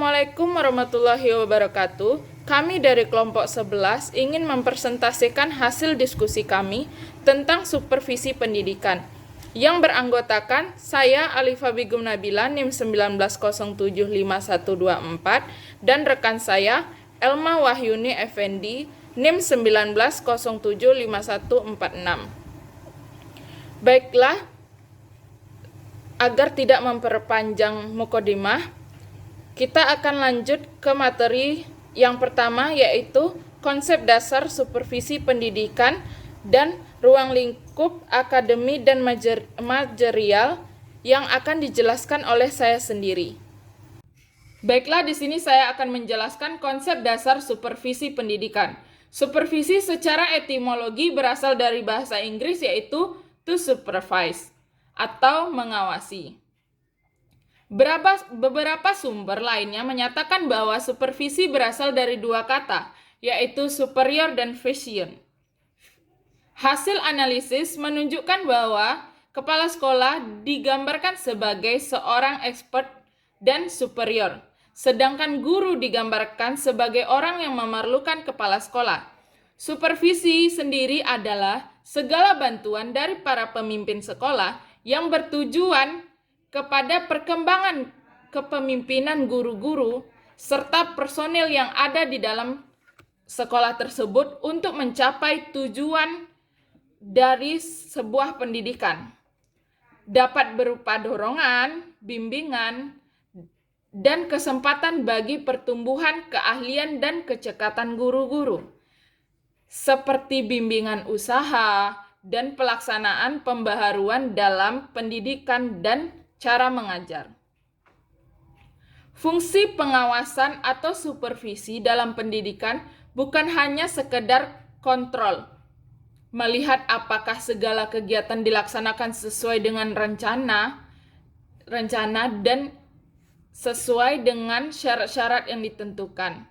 Assalamualaikum warahmatullahi wabarakatuh. Kami dari kelompok 11 ingin mempresentasikan hasil diskusi kami tentang supervisi pendidikan yang beranggotakan saya Alifa Bigum Nabila NIM 19075124 dan rekan saya Elma Wahyuni Effendi NIM 19075146. Baiklah, agar tidak memperpanjang mukadimah, kita akan lanjut ke materi yang pertama, yaitu konsep dasar supervisi pendidikan dan ruang lingkup akademi dan manajerial yang akan dijelaskan oleh saya sendiri. Baiklah, di sini saya akan menjelaskan konsep dasar supervisi pendidikan. Supervisi secara etimologi berasal dari bahasa Inggris, yaitu to supervise atau mengawasi. Beberapa sumber lainnya menyatakan bahwa supervisi berasal dari dua kata, yaitu superior dan vision. Hasil analisis menunjukkan bahwa kepala sekolah digambarkan sebagai seorang expert dan superior, sedangkan guru digambarkan sebagai orang yang memerlukan kepala sekolah. Supervisi sendiri adalah segala bantuan dari para pemimpin sekolah yang bertujuan kepada perkembangan kepemimpinan guru-guru serta personil yang ada di dalam sekolah tersebut untuk mencapai tujuan dari sebuah pendidikan. Dapat berupa dorongan, bimbingan, dan kesempatan bagi pertumbuhan keahlian dan kecekatan guru-guru, seperti bimbingan usaha dan pelaksanaan pembaharuan dalam pendidikan dan cara mengajar. Fungsi pengawasan atau supervisi dalam pendidikan bukan hanya sekedar kontrol, melihat apakah segala kegiatan dilaksanakan sesuai dengan rencana dan sesuai dengan syarat-syarat yang ditentukan.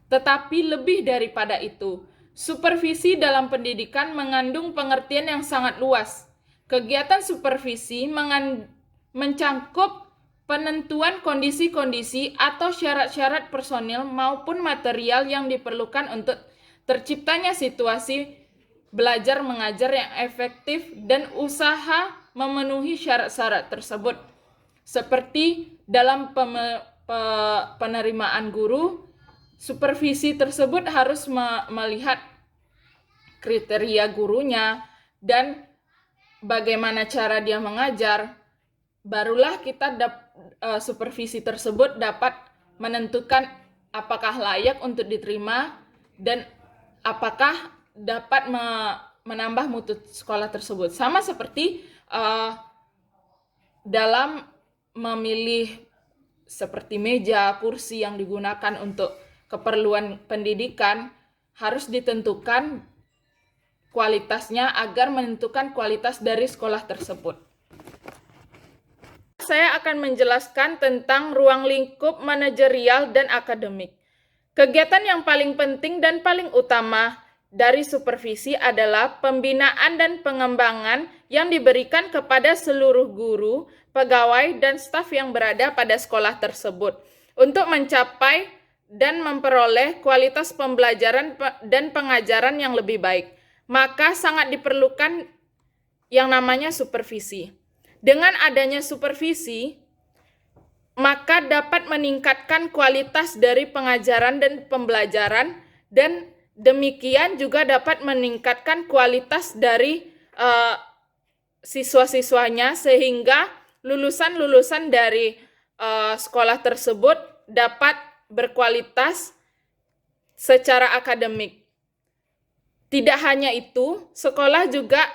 Tetapi lebih daripada itu, supervisi dalam pendidikan mengandung pengertian yang sangat luas. Kegiatan supervisi mencangkup penentuan kondisi-kondisi atau syarat-syarat personil maupun material yang diperlukan untuk terciptanya situasi belajar mengajar yang efektif dan usaha memenuhi syarat-syarat tersebut. Seperti dalam penerimaan guru, supervisi tersebut harus melihat kriteria gurunya dan bagaimana cara dia mengajar. Barulah supervisi tersebut dapat menentukan apakah layak untuk diterima dan apakah dapat menambah mutu sekolah tersebut. Sama seperti dalam memilih seperti meja, kursi yang digunakan untuk keperluan pendidikan, harus ditentukan kualitasnya agar menentukan kualitas dari sekolah tersebut. Saya akan menjelaskan tentang ruang lingkup manajerial dan akademik. Kegiatan yang paling penting dan paling utama dari supervisi adalah pembinaan dan pengembangan yang diberikan kepada seluruh guru, pegawai, dan staf yang berada pada sekolah tersebut untuk mencapai dan memperoleh kualitas pembelajaran dan pengajaran yang lebih baik. Maka sangat diperlukan yang namanya supervisi. Dengan adanya supervisi, maka dapat meningkatkan kualitas dari pengajaran dan pembelajaran, dan demikian juga dapat meningkatkan kualitas dari siswa-siswanya, sehingga lulusan-lulusan dari sekolah tersebut dapat berkualitas secara akademik. Tidak hanya itu, sekolah juga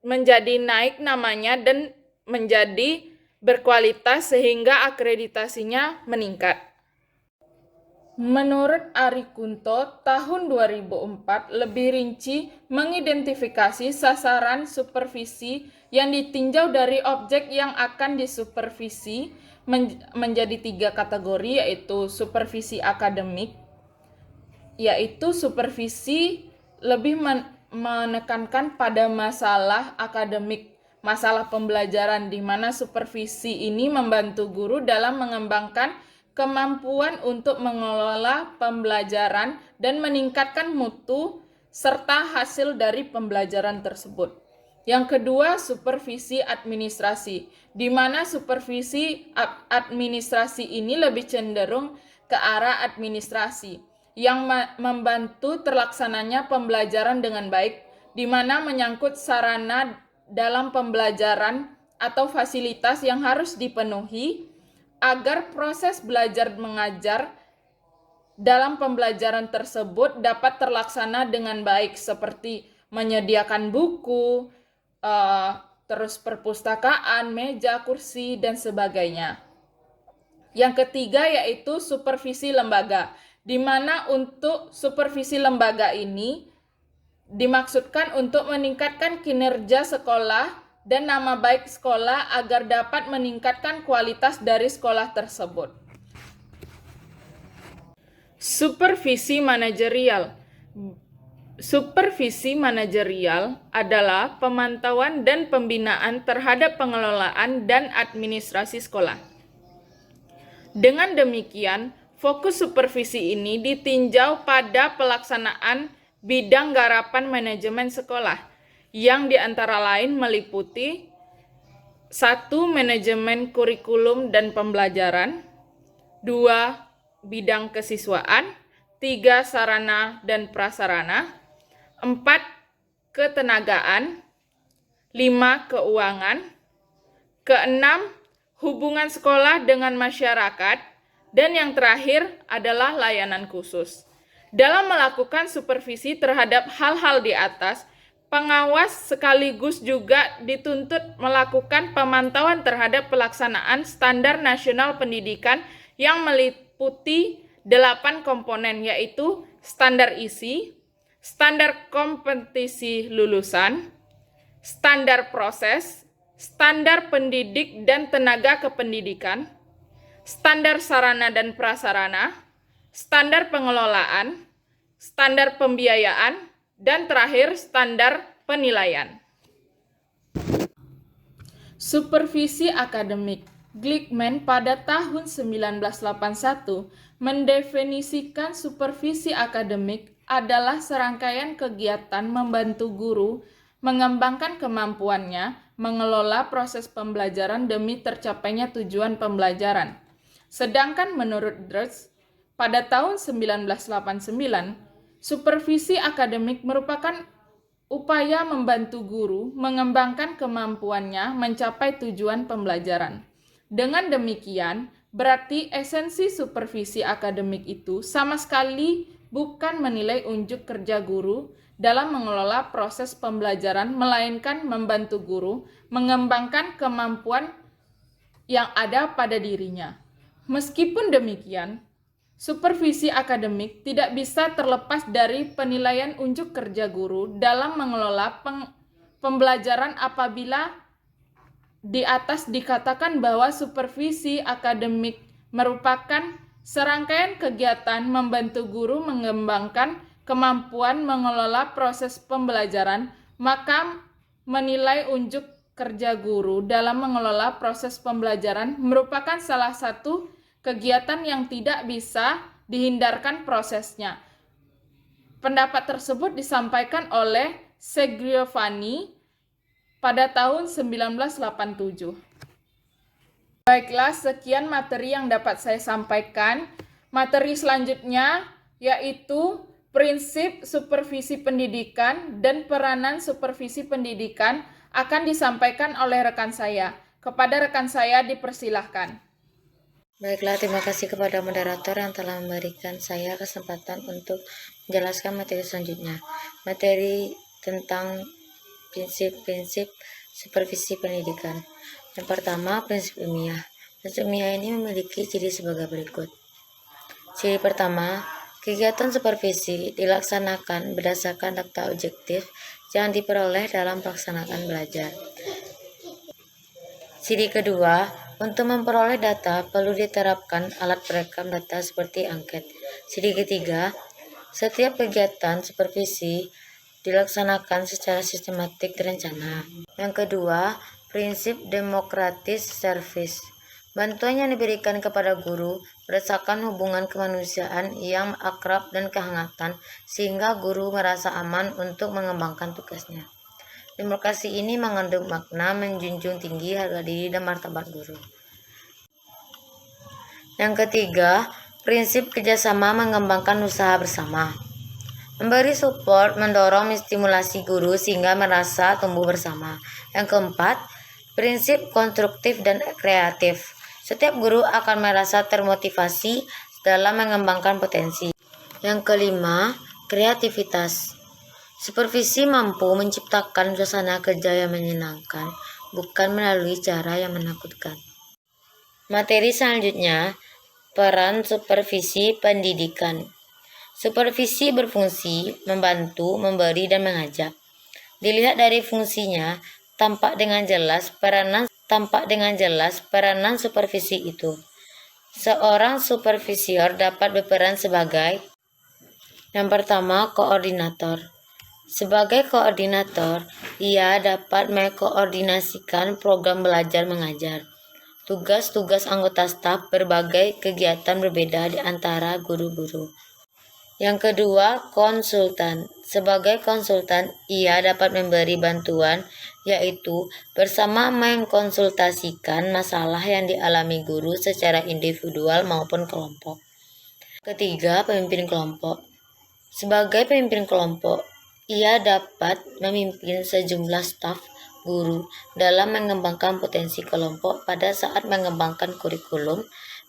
menjadi naik namanya dan menjadi berkualitas sehingga akreditasinya meningkat. Menurut Ari Kunto, tahun 2004 lebih rinci mengidentifikasi sasaran supervisi yang ditinjau dari objek yang akan disupervisi menjadi 3 kategori, yaitu supervisi akademik, yaitu supervisi lebih menekankan pada masalah akademik, masalah pembelajaran, di mana supervisi ini membantu guru dalam mengembangkan kemampuan untuk mengelola pembelajaran dan meningkatkan mutu serta hasil dari pembelajaran tersebut. Yang kedua, supervisi administrasi, di mana supervisi administrasi ini lebih cenderung ke arah administrasi yang membantu terlaksananya pembelajaran dengan baik, di mana menyangkut sarana dalam pembelajaran atau fasilitas yang harus dipenuhi agar proses belajar mengajar dalam pembelajaran tersebut dapat terlaksana dengan baik, seperti menyediakan buku, terus perpustakaan, meja, kursi, dan sebagainya. Yang ketiga yaitu supervisi lembaga, di mana untuk supervisi lembaga ini dimaksudkan untuk meningkatkan kinerja sekolah dan nama baik sekolah agar dapat meningkatkan kualitas dari sekolah tersebut. Supervisi manajerial. Supervisi manajerial adalah pemantauan dan pembinaan terhadap pengelolaan dan administrasi sekolah. Dengan demikian, fokus supervisi ini ditinjau pada pelaksanaan bidang garapan manajemen sekolah, yang diantara lain meliputi 1. Manajemen kurikulum dan pembelajaran, 2. Bidang kesiswaan, 3. Sarana dan prasarana, 4. Ketenagaan, 5. Keuangan, 6. Hubungan sekolah dengan masyarakat, dan yang terakhir adalah layanan khusus. Dalam melakukan supervisi terhadap hal-hal di atas, pengawas sekaligus juga dituntut melakukan pemantauan terhadap pelaksanaan standar nasional pendidikan yang meliputi 8 komponen, yaitu standar isi, standar kompetisi lulusan, standar proses, standar pendidik dan tenaga kependidikan, standar sarana dan prasarana, standar pengelolaan, standar pembiayaan, dan terakhir standar penilaian. Supervisi akademik. Glickman pada tahun 1981 mendefinisikan supervisi akademik adalah serangkaian kegiatan membantu guru mengembangkan kemampuannya mengelola proses pembelajaran demi tercapainya tujuan pembelajaran. Sedangkan menurut Dress, pada tahun 1989, supervisi akademik merupakan upaya membantu guru mengembangkan kemampuannya mencapai tujuan pembelajaran. Dengan demikian, berarti esensi supervisi akademik itu sama sekali bukan menilai unjuk kerja guru dalam mengelola proses pembelajaran, melainkan membantu guru mengembangkan kemampuan yang ada pada dirinya. Meskipun demikian, supervisi akademik tidak bisa terlepas dari penilaian unjuk kerja guru dalam mengelola pembelajaran apabila di atas dikatakan bahwa supervisi akademik merupakan serangkaian kegiatan membantu guru mengembangkan kemampuan mengelola proses pembelajaran, maka menilai unjuk kerja guru dalam mengelola proses pembelajaran merupakan salah satu kegiatan yang tidak bisa dihindarkan prosesnya. Pendapat tersebut disampaikan oleh Segliovani pada tahun 1987. Baiklah, sekian materi yang dapat saya sampaikan. Materi selanjutnya yaitu prinsip supervisi pendidikan dan peranan supervisi pendidikan akan disampaikan oleh rekan saya. Kepada rekan saya dipersilahkan. Baiklah, terima kasih kepada moderator yang telah memberikan saya kesempatan untuk menjelaskan materi selanjutnya. Materi tentang prinsip-prinsip supervisi pendidikan. Yang pertama, prinsip ilmiah. Prinsip ilmiah ini memiliki ciri sebagai berikut. Ciri pertama, kegiatan supervisi dilaksanakan berdasarkan data objektif yang diperoleh dalam pelaksanaan belajar. Ciri kedua, untuk memperoleh data perlu diterapkan alat perekam data seperti angket. Ciri ketiga, setiap kegiatan supervisi dilaksanakan secara sistematik terencana. Yang kedua, prinsip demokratis service. Bantuan yang diberikan kepada guru berdasarkan hubungan kemanusiaan yang akrab dan kehangatan, sehingga guru merasa aman untuk mengembangkan tugasnya. Demokrasi ini mengandung makna menjunjung tinggi harga diri dan martabat guru. Yang ketiga, prinsip kerjasama mengembangkan usaha bersama. Memberi support, mendorong, menstimulasi guru sehingga merasa tumbuh bersama. Yang keempat, prinsip konstruktif dan kreatif. Setiap guru akan merasa termotivasi dalam mengembangkan potensi. Yang kelima, kreativitas. Supervisi mampu menciptakan suasana kerja yang menyenangkan, bukan melalui cara yang menakutkan. Materi selanjutnya, peran supervisi pendidikan. Supervisi berfungsi membantu, memberi, dan mengajak. Dilihat dari fungsinya, tampak dengan jelas peranan supervisi itu. Seorang supervisor dapat berperan sebagai yang pertama, koordinator. Sebagai koordinator, ia dapat mengkoordinasikan program belajar mengajar, tugas-tugas anggota staf, berbagai kegiatan berbeda di antara guru-guru. Yang kedua, konsultan. Sebagai konsultan, ia dapat memberi bantuan, yaitu bersama mengkonsultasikan masalah yang dialami guru secara individual maupun kelompok. Ketiga, pemimpin kelompok. Sebagai pemimpin kelompok, ia dapat memimpin sejumlah staf guru dalam mengembangkan potensi kelompok pada saat mengembangkan kurikulum,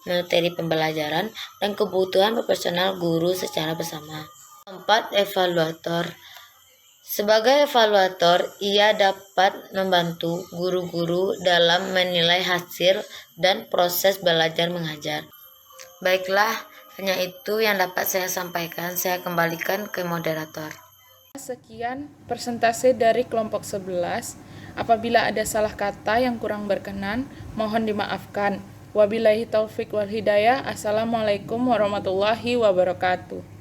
materi pembelajaran, dan kebutuhan profesional guru secara bersama. Keempat, evaluator. Sebagai evaluator, ia dapat membantu guru-guru dalam menilai hasil dan proses belajar mengajar. Baiklah, hanya itu yang dapat saya sampaikan. Saya kembalikan ke moderator. Sekian persentase dari kelompok 11. Apabila ada salah kata yang kurang berkenan, mohon dimaafkan. Wabillahi taufik wal hidayah. Assalamualaikum warahmatullahi wabarakatuh.